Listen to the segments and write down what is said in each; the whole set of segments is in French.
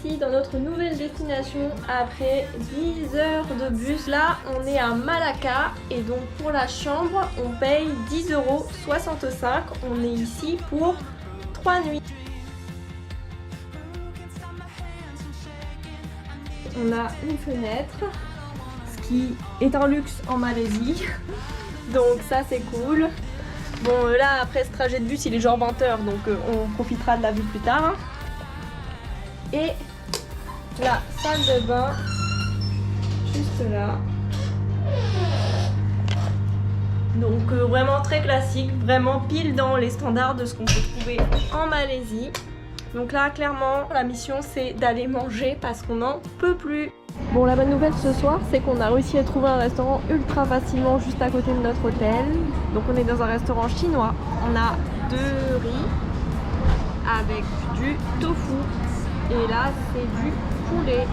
ici dans notre nouvelle destination après 10 heures de bus. Là, on est à Malacca et donc pour la chambre, on paye 10,65 €. On est ici pour 3 nuits. On a une fenêtre, ce qui est un luxe en Malaisie. Donc ça c'est cool. Bon là après ce trajet de bus il est genre 20 h donc on profitera de la vue plus tard. Et la salle de bain juste là. Donc vraiment très classique, vraiment pile dans les standards de ce qu'on peut trouver en Malaisie. Donc là clairement la mission c'est d'aller manger parce qu'on n'en peut plus. Bon, la bonne nouvelle ce soir, c'est qu'on a réussi à trouver un restaurant ultra facilement juste à côté de notre hôtel. Donc on est dans un restaurant chinois. On a 2 riz avec du tofu. Et là, c'est du poulet.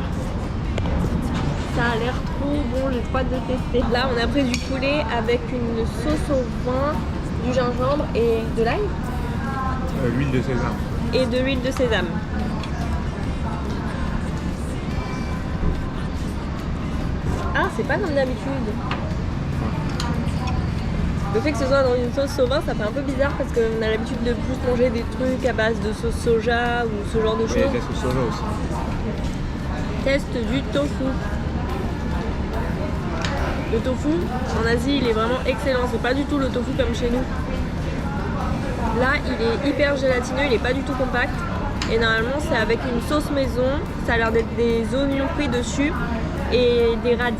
Ça a l'air trop bon, j'ai trop hâte de tester. Là, on a pris du poulet avec une sauce au vin, du gingembre et de l'ail. L'huile de sésame. Et de l'huile de sésame. Ah, c'est pas comme d'habitude. Le fait que ce soit dans une sauce au vin, ça fait un peu bizarre parce qu'on a l'habitude de plus manger des trucs à base de sauce soja ou ce genre de choses. Il y a de la sauce soja aussi. Test du tofu. Le tofu, en Asie, il est vraiment excellent. C'est pas du tout le tofu comme chez nous. Là, il est hyper gélatineux, il est pas du tout compact. Et normalement, c'est avec une sauce maison. Ça a l'air d'être des oignons frits dessus et des radis.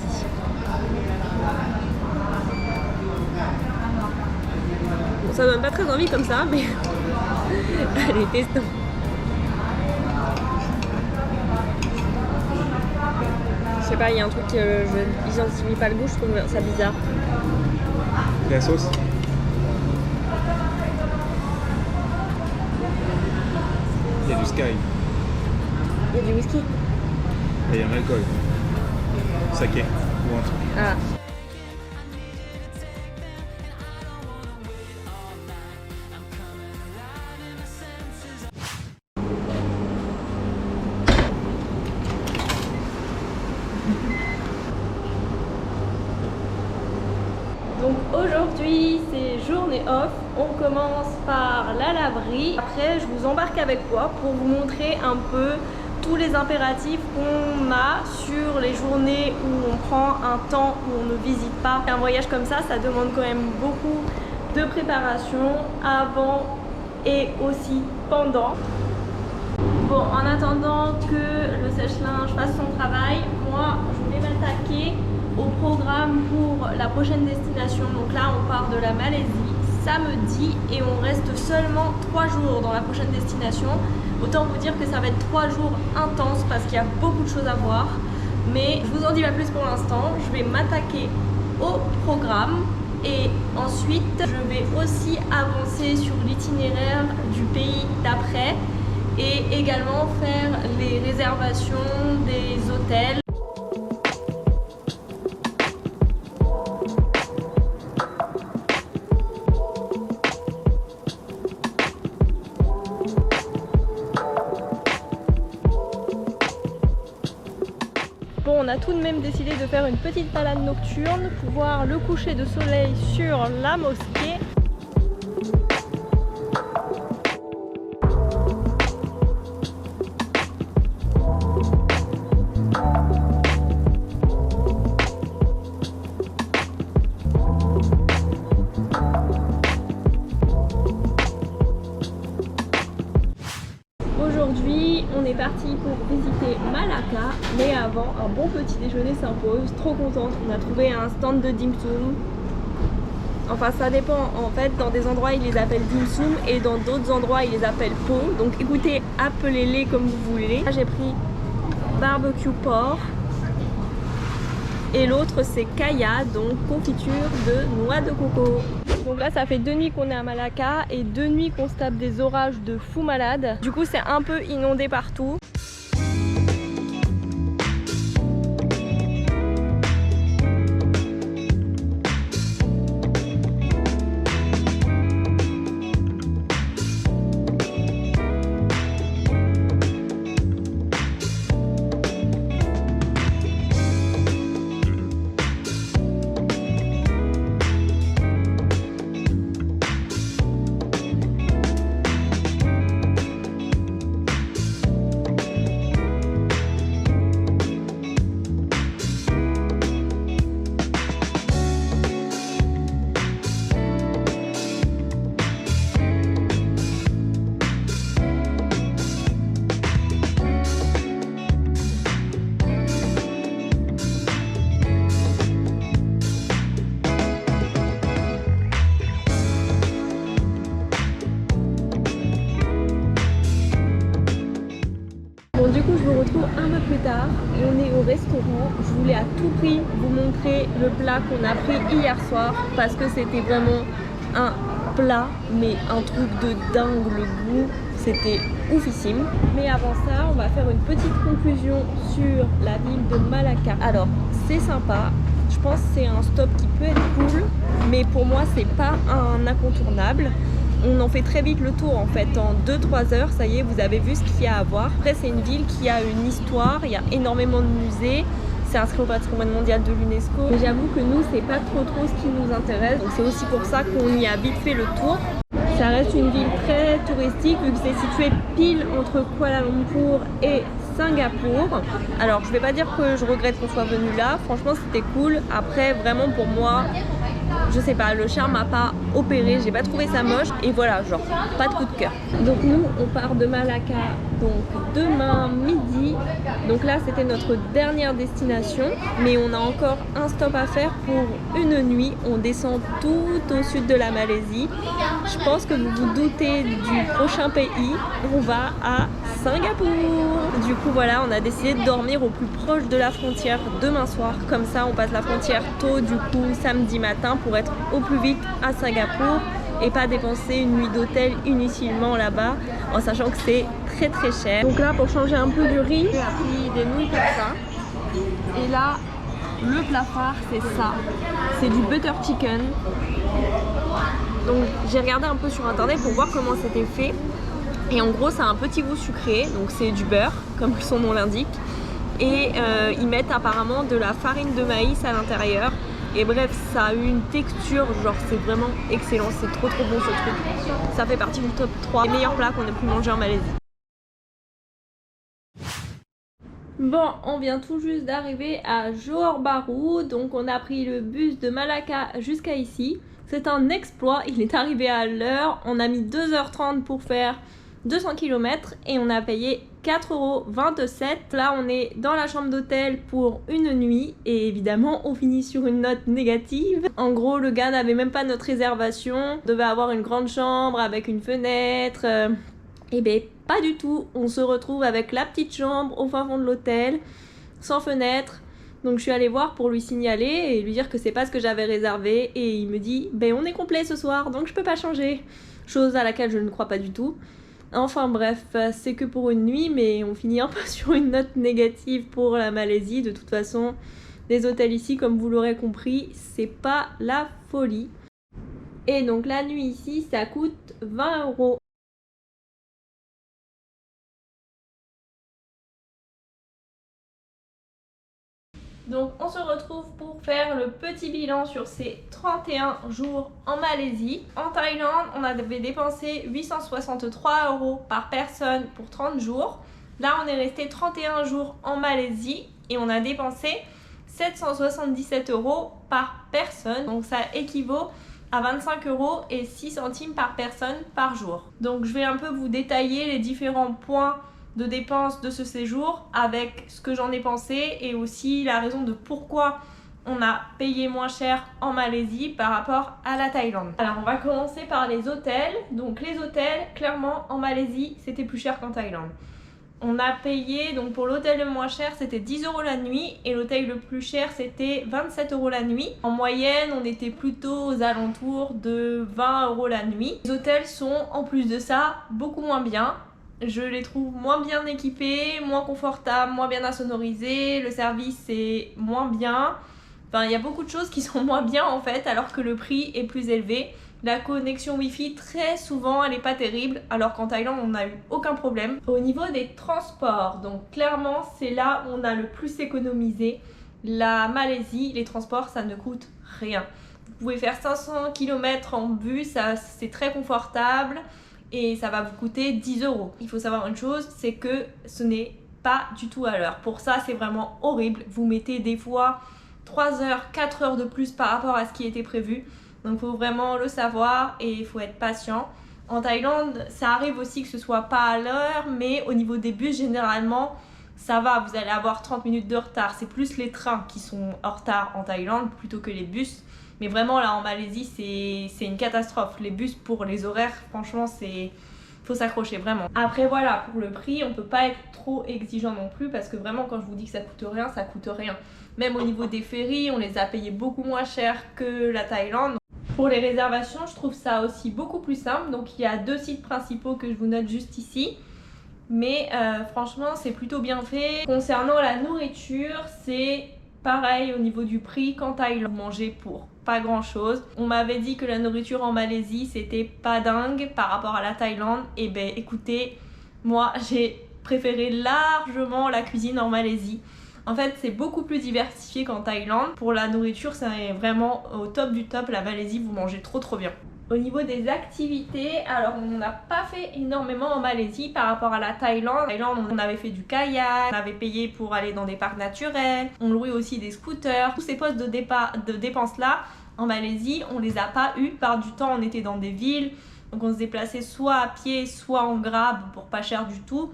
Bon, ça donne pas très envie comme ça, mais allez, testons. Je sais pas, il y a un truc que je n'identifie pas le goût, je trouve ça bizarre. La sauce. Il y a du sky. Il y a du whisky. Et il y a un alcool. Saké ou un truc. Ah. Donc aujourd'hui c'est journée off, on commence par la laverie. Après je vous embarque avec moi pour vous montrer un peu tous les impératifs qu'on a sur les journées où on prend un temps où on ne visite pas. Un voyage comme ça demande quand même beaucoup de préparation avant et aussi pendant. Bon, en attendant que le sèche-linge fasse son travail, moi je vais m'attaquer au programme pour la prochaine destination. Donc là on part de la Malaisie samedi et on reste seulement 3 jours dans la prochaine destination. Autant vous dire que ça va être 3 jours intenses parce qu'il y a beaucoup de choses à voir. Mais je vous en dis pas plus pour l'instant. Je vais m'attaquer au programme et ensuite je vais aussi avancer sur l'itinéraire du pays d'après et également faire les réservations des hôtels. Bon, on a tout de même décidé de faire une petite balade nocturne pour voir le coucher de soleil sur la mosquée. Aujourd'hui, on est parti pour visiter Malacca, mais avant, un bon petit déjeuner s'impose. Trop contente, on a trouvé un stand de dim sum. Enfin, ça dépend. En fait, dans des endroits, ils les appellent dim sum et dans d'autres endroits, ils les appellent po. Donc écoutez, appelez-les comme vous voulez. Là, j'ai pris barbecue porc. Et l'autre, c'est kaya, donc confiture de noix de coco. Donc là, ça fait 2 nuits qu'on est à Malacca et 2 nuits qu'on se tape des orages de fou malade. Du coup, c'est un peu inondé partout. retrouve un peu plus tard et on est au restaurant. Je voulais à tout prix vous montrer le plat qu'on a pris hier soir parce que c'était vraiment un plat, mais un truc de dingue, le goût, c'était oufissime. Mais avant ça, on va faire une petite conclusion sur la ville de Malacca. Alors, c'est sympa, je pense que c'est un stop qui peut être cool, mais pour moi, c'est pas un incontournable. On en fait très vite le tour en fait, en 2-3 heures, ça y est, vous avez vu ce qu'il y a à voir. Après, c'est une ville qui a une histoire, il y a énormément de musées, c'est inscrit au patrimoine mondial de l'UNESCO. Mais j'avoue que nous, c'est pas trop ce qui nous intéresse, donc c'est aussi pour ça qu'on y a vite fait le tour. Ça reste une ville très touristique vu que c'est situé pile entre Kuala Lumpur et Singapour. Alors, je vais pas dire que je regrette qu'on soit venu là, franchement, c'était cool. Après, vraiment pour moi, je sais pas, le charme m'a pas opéré, j'ai pas trouvé ça moche et voilà, genre pas de coup de cœur. Donc nous on part de Malacca donc demain midi. Donc là c'était notre dernière destination, mais on a encore un stop à faire pour une nuit. On descend tout au sud de la Malaisie. Je pense que vous vous doutez du prochain pays, on va à Singapour. Du coup voilà, on a décidé de dormir au plus proche de la frontière demain soir. Comme ça on passe la frontière tôt du coup samedi matin pour être au plus vite à Singapour et pas dépenser une nuit d'hôtel inutilement là-bas en sachant que c'est très cher. Donc là pour changer un peu du riz, j'ai pris des nouilles comme ça. Et là le plat phare c'est ça, c'est du butter chicken. Donc j'ai regardé un peu sur internet pour voir comment c'était fait. Et en gros, ça a un petit goût sucré, donc c'est du beurre, comme son nom l'indique. Et ils mettent apparemment de la farine de maïs à l'intérieur. Et bref, ça a eu une texture, genre c'est vraiment excellent, c'est trop bon ce truc. Ça fait partie du top 3 des meilleurs plats qu'on ait pu manger en Malaisie. Bon, on vient tout juste d'arriver à Johor Bahru, donc on a pris le bus de Malacca jusqu'à ici. C'est un exploit, il est arrivé à l'heure, on a mis 2h30 pour faire 200 km et on a payé 4,27 €. Là on est dans la chambre d'hôtel pour une nuit et évidemment on finit sur une note négative. En gros le gars n'avait même pas notre réservation, on devait avoir une grande chambre avec une fenêtre, et ben pas du tout, on se retrouve avec la petite chambre au fin fond de l'hôtel, sans fenêtre. Donc je suis allée voir pour lui signaler et lui dire que c'est pas ce que j'avais réservé et il me dit ben on est complet ce soir donc je peux pas changer. Chose à laquelle je ne crois pas du tout. Enfin bref, c'est que pour une nuit mais on finit un peu sur une note négative pour la Malaisie. De toute façon, les hôtels ici comme vous l'aurez compris, c'est pas la folie. Et donc la nuit ici ça coûte 20 €. Donc on se retrouve pour faire le petit bilan sur ces 31 jours en Malaisie. En Thaïlande, on avait dépensé 863 € par personne pour 30 jours. Là, on est resté 31 jours en Malaisie et on a dépensé 777 € par personne. Donc ça équivaut à 25 € et 6 centimes par personne par jour. Donc je vais un peu vous détailler les différents points de dépenses de ce séjour avec ce que j'en ai pensé et aussi la raison de pourquoi on a payé moins cher en Malaisie par rapport à la Thaïlande. Alors on va commencer par les hôtels. Donc les hôtels, clairement en Malaisie c'était plus cher qu'en Thaïlande. On a payé, donc pour l'hôtel le moins cher c'était 10 € la nuit et l'hôtel le plus cher c'était 27 € la nuit. En moyenne on était plutôt aux alentours de 20 € la nuit. Les hôtels sont en plus de ça beaucoup moins bien. Je les trouve moins bien équipés, moins confortables, moins bien insonorisés, le service est moins bien. Enfin, il y a beaucoup de choses qui sont moins bien en fait, alors que le prix est plus élevé. La connexion Wi-Fi, très souvent, elle n'est pas terrible, alors qu'en Thaïlande, on n'a eu aucun problème. Au niveau des transports, donc clairement, c'est là où on a le plus économisé. La Malaisie, les transports, ça ne coûte rien. Vous pouvez faire 500 km en bus, c'est très confortable. Et ça va vous coûter 10 €. Il faut savoir une chose, c'est que ce n'est pas du tout à l'heure. Pour ça, c'est vraiment horrible. Vous mettez des fois 3 heures, 4 heures de plus par rapport à ce qui était prévu. Donc il faut vraiment le savoir et il faut être patient. En Thaïlande, ça arrive aussi que ce soit pas à l'heure, mais au niveau des bus, généralement, ça va. Vous allez avoir 30 minutes de retard. C'est plus les trains qui sont en retard en Thaïlande plutôt que les bus. Mais vraiment là en Malaisie c'est une catastrophe. Les bus pour les horaires franchement c'est faut s'accrocher vraiment. Après voilà, pour le prix, on peut pas être trop exigeant non plus parce que vraiment quand je vous dis que ça coûte rien, ça coûte rien. Même au niveau des ferries, on les a payés beaucoup moins cher que la Thaïlande. Pour les réservations, je trouve ça aussi beaucoup plus simple. Donc il y a 2 sites principaux que je vous note juste ici. Mais franchement, c'est plutôt bien fait. Concernant la nourriture, c'est pareil au niveau du prix qu'en Thaïlande. Manger pour pas grand chose. On m'avait dit que la nourriture en Malaisie c'était pas dingue par rapport à la Thaïlande. Et ben écoutez, moi j'ai préféré largement la cuisine en Malaisie. En fait, c'est beaucoup plus diversifié qu'en Thaïlande. Pour la nourriture, c'est vraiment au top du top. La Malaisie, vous mangez trop bien. Au niveau des activités, alors on n'a pas fait énormément en Malaisie par rapport à la Thaïlande. En Thaïlande, on avait fait du kayak, on avait payé pour aller dans des parcs naturels, on louait aussi des scooters. Tous ces postes de dépenses là, en Malaisie, on les a pas eu. Par du temps, on était dans des villes, donc on se déplaçait soit à pied, soit en Grab pour pas cher du tout.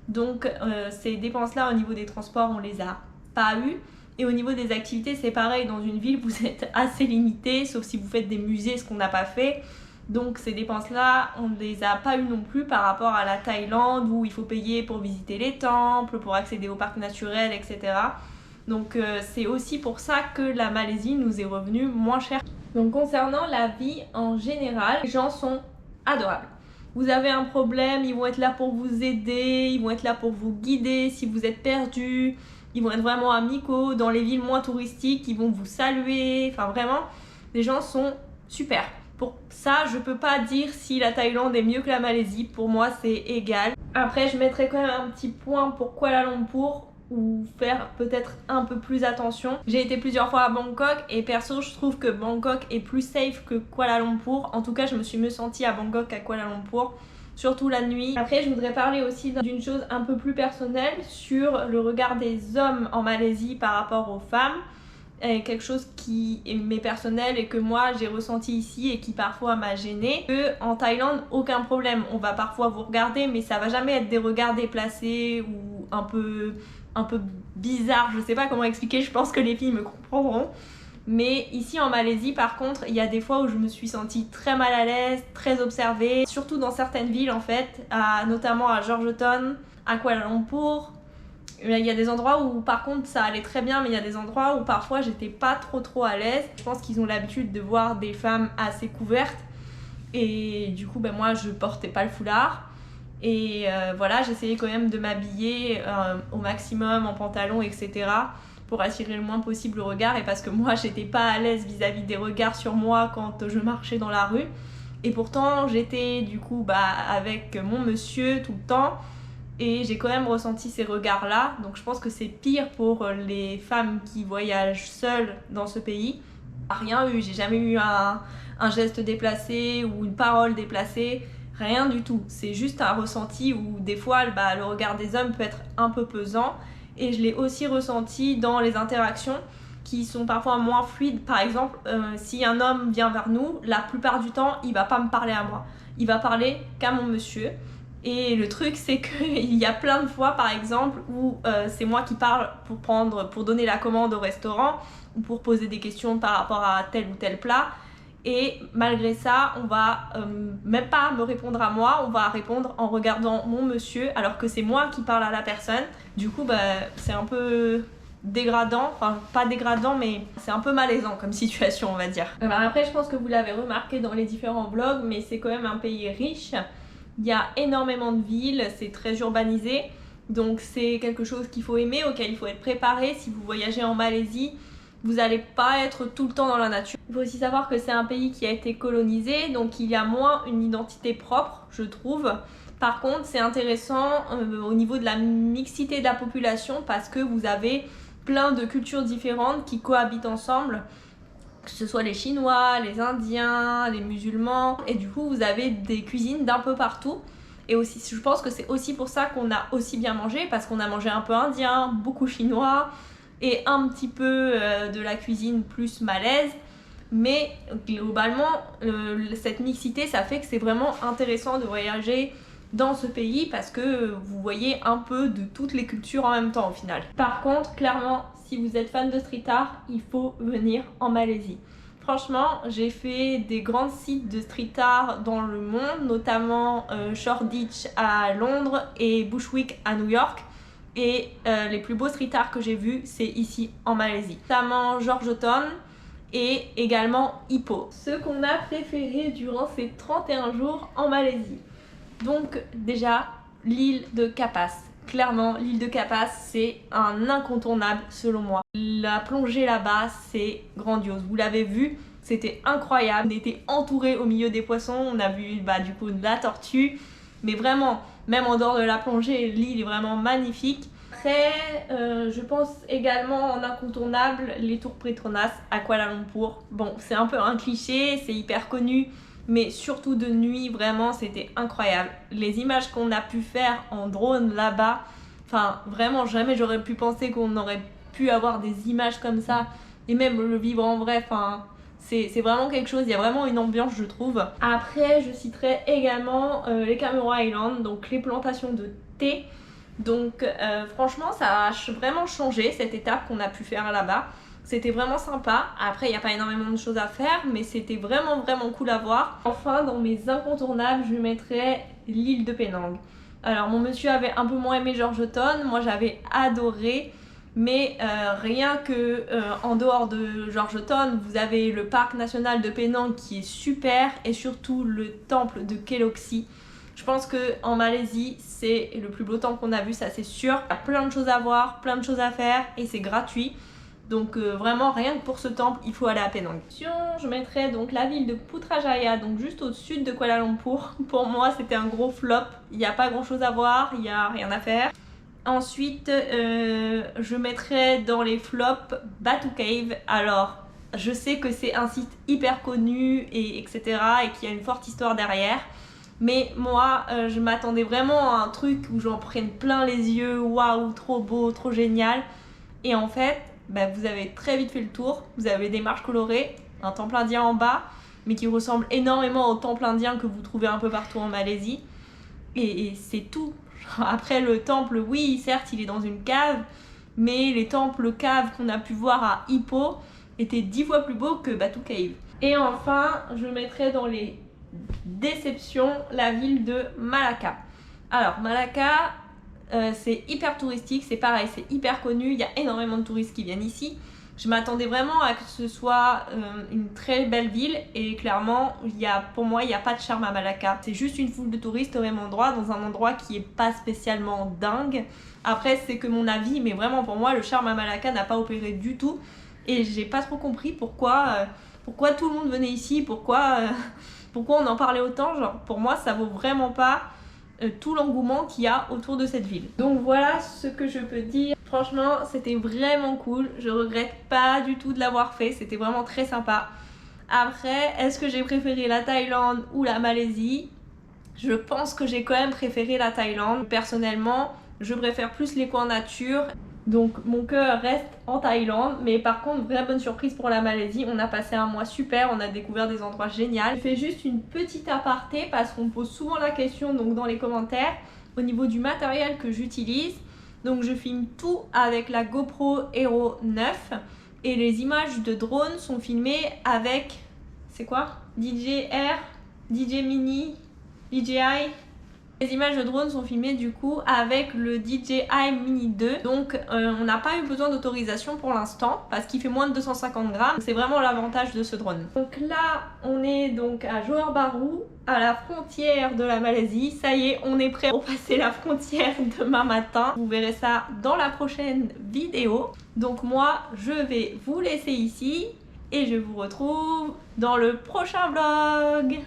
Donc ces dépenses là au niveau des transports, on les a pas eu. Et au niveau des activités, c'est pareil, dans une ville, vous êtes assez limité, sauf si vous faites des musées, ce qu'on n'a pas fait. Donc ces dépenses-là, on ne les a pas eues non plus par rapport à la Thaïlande, où il faut payer pour visiter les temples, pour accéder aux parcs naturels, etc. Donc c'est aussi pour ça que la Malaisie nous est revenue moins cher. Donc concernant la vie en général, les gens sont adorables. Vous avez un problème, ils vont être là pour vous aider, ils vont être là pour vous guider si vous êtes perdu. Ils vont être vraiment amicaux. Dans les villes moins touristiques, ils vont vous saluer. Enfin vraiment, les gens sont super. Pour ça, je peux pas dire si la Thaïlande est mieux que la Malaisie. Pour moi, c'est égal. Après, je mettrai quand même un petit point pour Kuala Lumpur, ou faire peut-être un peu plus attention. J'ai été plusieurs fois à Bangkok et perso, je trouve que Bangkok est plus safe que Kuala Lumpur. En tout cas, je me suis mieux sentie à Bangkok qu'à Kuala Lumpur. Surtout la nuit. Après, je voudrais parler aussi d'une chose un peu plus personnelle sur le regard des hommes en Malaisie par rapport aux femmes. Quelque chose qui m'est personnel et que moi j'ai ressenti ici et qui parfois m'a gênée. En Thaïlande, aucun problème. On va parfois vous regarder, mais ça va jamais être des regards déplacés ou un peu bizarres. Je sais pas comment expliquer, je pense que les filles me comprendront. Mais ici en Malaisie par contre, il y a des fois où je me suis sentie très mal à l'aise, très observée, surtout dans certaines villes en fait, notamment à Georgetown, à Kuala Lumpur. Il y a des endroits où par contre ça allait très bien, mais il y a des endroits où parfois j'étais pas trop à l'aise. Je pense qu'ils ont l'habitude de voir des femmes assez couvertes et du coup moi je portais pas le foulard. Et voilà, j'essayais quand même de m'habiller au maximum en pantalon, etc. pour attirer le moins possible le regard et parce que moi j'étais pas à l'aise vis-à-vis des regards sur moi quand je marchais dans la rue. Et pourtant j'étais du coup avec mon monsieur tout le temps et j'ai quand même ressenti ces regards là. Donc je pense que c'est pire pour les femmes qui voyagent seules dans ce pays. Rien eu, j'ai jamais eu un geste déplacé ou une parole déplacée. Rien du tout, c'est juste un ressenti où des fois le regard des hommes peut être un peu pesant. Et je l'ai aussi ressenti dans les interactions qui sont parfois moins fluides. Par exemple, si un homme vient vers nous, la plupart du temps, il va pas me parler à moi. Il va parler qu'à mon monsieur. Et le truc, c'est qu'il y a plein de fois, par exemple, où c'est moi qui parle pour donner la commande au restaurant ou pour poser des questions par rapport à tel ou tel plat. Et malgré ça, on va même pas me répondre à moi, on va répondre en regardant mon monsieur alors que c'est moi qui parle à la personne. Du coup, c'est un peu dégradant, enfin pas dégradant mais c'est un peu malaisant comme situation on va dire. Alors après, je pense que vous l'avez remarqué dans les différents vlogs, mais c'est quand même un pays riche. Il y a énormément de villes, c'est très urbanisé. Donc c'est quelque chose qu'il faut aimer, auquel il faut être préparé. Si vous voyagez en Malaisie, vous n'allez pas être tout le temps dans la nature. Il faut aussi savoir que c'est un pays qui a été colonisé, donc il y a moins une identité propre, je trouve. Par contre, c'est intéressant au niveau de la mixité de la population parce que vous avez plein de cultures différentes qui cohabitent ensemble, que ce soit les Chinois, les Indiens, les musulmans, et du coup vous avez des cuisines d'un peu partout. Et aussi, je pense que c'est aussi pour ça qu'on a aussi bien mangé, parce qu'on a mangé un peu indien, beaucoup chinois, et un petit peu de la cuisine plus malaise. Mais globalement, cette mixité, ça fait que c'est vraiment intéressant de voyager dans ce pays parce que vous voyez un peu de toutes les cultures en même temps au final. Par contre, clairement, si vous êtes fan de street art, il faut venir en Malaisie. Franchement, j'ai fait des grands sites de street art dans le monde, notamment Shoreditch à Londres et Bushwick à New York. Et les plus beaux street art que j'ai vus, c'est ici en Malaisie. Notamment Georgetown et également Ipoh. Ce qu'on a préféré durant ces 31 jours en Malaisie. Donc déjà, l'île de Kapas. Clairement, l'île de Kapas, c'est un incontournable selon moi. La plongée là-bas, c'est grandiose. Vous l'avez vu, c'était incroyable. On était entourés au milieu des poissons. On a vu du coup la tortue. Mais vraiment, même en dehors de la plongée, l'île est vraiment magnifique. Après, je pense également en incontournable les tours Petronas à Kuala Lumpur. Bon, c'est un peu un cliché, c'est hyper connu. Mais surtout de nuit, vraiment, c'était incroyable. Les images qu'on a pu faire en drone là-bas, enfin, vraiment, jamais j'aurais pu penser qu'on aurait pu avoir des images comme ça. Et même le vivre en vrai, enfin, c'est vraiment quelque chose. Il y a vraiment une ambiance, je trouve. Après, je citerai également les Camero Island, donc les plantations de thé. Donc, franchement, ça a vraiment changé cette étape qu'on a pu faire là-bas. C'était vraiment sympa. Après, il n'y a pas énormément de choses à faire, mais c'était vraiment cool à voir. Enfin, dans mes incontournables, je mettrais l'île de Penang. Alors, mon monsieur avait un peu moins aimé Georgetown. Moi, j'avais adoré. Mais rien que en dehors de Georgetown, vous avez le parc national de Penang qui est super. Et surtout, le temple de Keloxi. Je pense qu'en Malaisie, c'est le plus beau temple qu'on a vu, ça c'est sûr. Il y a plein de choses à voir, plein de choses à faire et c'est gratuit. Donc vraiment rien que pour ce temple il faut aller à Penang. Je mettrais donc la ville de Putrajaya, donc juste au sud de Kuala Lumpur. Pour moi c'était un gros flop, il n'y a pas grand chose à voir, il n'y a rien à faire. Ensuite je mettrais dans les flops Batu Cave. Alors je sais que c'est un site hyper connu et etc. et qu'il y a une forte histoire derrière. Mais moi je m'attendais vraiment à un truc où j'en prenne plein les yeux, waouh, trop beau, trop génial. Et en fait vous avez très vite fait le tour, vous avez des marches colorées, un temple indien en bas, mais qui ressemble énormément au temple indien que vous trouvez un peu partout en Malaisie. Et c'est tout. Après le temple, oui, certes, il est dans une cave, mais les temples caves qu'on a pu voir à Ipoh étaient 10 fois plus beaux que Batu Cave. Et enfin, je mettrai dans les déceptions la ville de Malacca. Alors, Malacca, c'est hyper touristique, c'est pareil, c'est hyper connu, il y a énormément de touristes qui viennent ici. Je m'attendais vraiment à que ce soit une très belle ville et clairement, pour moi, il n'y a pas de charme à Malacca. C'est juste une foule de touristes au même endroit, dans un endroit qui n'est pas spécialement dingue. Après, c'est que mon avis, mais vraiment pour moi, le charme à Malacca n'a pas opéré du tout. Et j'ai pas trop compris pourquoi tout le monde venait ici, pourquoi on en parlait autant. Genre, pour moi, ça vaut vraiment pas tout l'engouement qu'il y a autour de cette ville. Donc voilà ce que je peux dire. Franchement, c'était vraiment cool. Je regrette pas du tout de l'avoir fait. C'était vraiment très sympa. Après, est-ce que j'ai préféré la Thaïlande ou la Malaisie? Je pense que j'ai quand même préféré la Thaïlande. Personnellement, je préfère plus les coins nature. Donc mon cœur reste en Thaïlande, mais par contre vraie bonne surprise pour la Malaisie. On a passé un mois super, on a découvert des endroits géniaux. Je fais juste une petite aparté parce qu'on me pose souvent la question donc dans les commentaires au niveau du matériel que j'utilise. Donc je filme tout avec la GoPro Hero 9 et les images de drone sont filmées avec, c'est quoi? DJI, DJI Mini, DJI. Les images de drone sont filmées du coup avec le DJI Mini 2. Donc on n'a pas eu besoin d'autorisation pour l'instant parce qu'il fait moins de 250 grammes. C'est vraiment l'avantage de ce drone. Donc là on est donc à Johor Bahru, à la frontière de la Malaisie. Ça y est, on est prêt pour passer la frontière demain matin. Vous verrez ça dans la prochaine vidéo. Donc moi je vais vous laisser ici et je vous retrouve dans le prochain vlog.